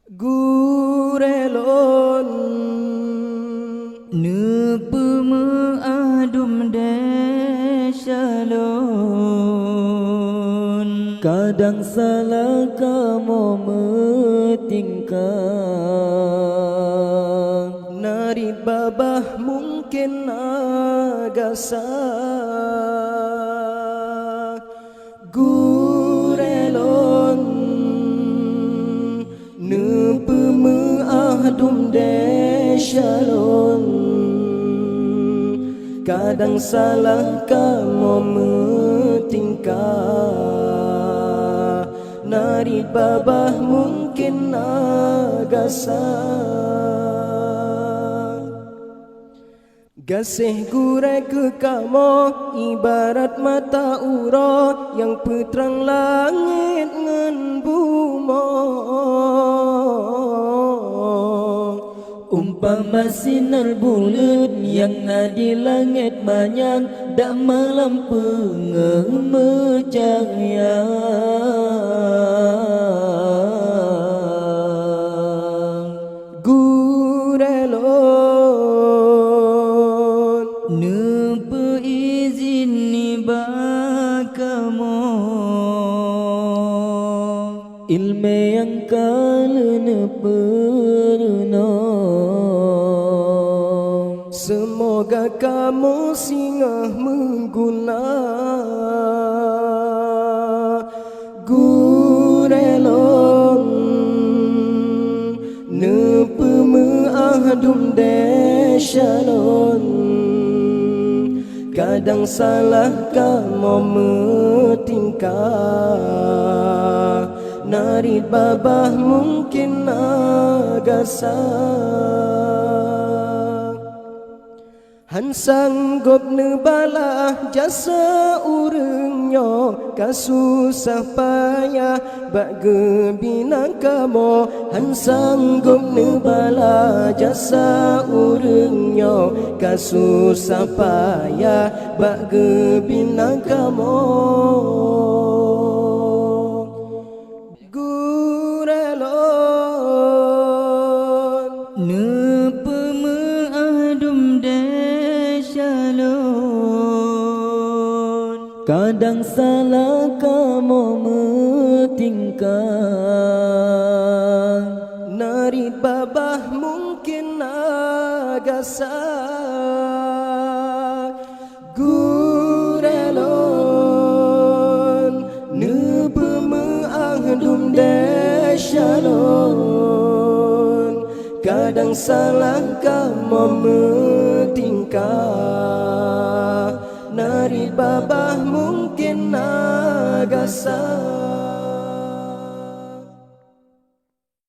Gurelon Nepema adum desalon kadang salah kamu metingkah nari babah mungkin agak sah Gurelon nepema adum desalon kadang salah kamu metingkah nari babah mungkin agak sah Gasih gurai ke kamu ibarat mata ura yang peterang langit ngan bumi Umpama sinar bulan yang di langit manyang dak malam pengeh mejaya Gurelon Nepe izin ni bakamu ilmu yang kala pernah semoga kamu singgah mengguna Gurelon nepema adum desalon kadang salah kamu metingkah nari babah mungkin agak sah Han sanggup nebalah jasa urangnya kasusah payah bak gebina kamu Han sanggup nebalah jasa urangnya kasusah payah bak gebina kamu Gurelon Nepema adum desalon kadang salah kamu metingkah nari babah mungkin agak sah Gurelon nepema adum desalon kadang salah kamu metingkah nari babah mungkin agak sah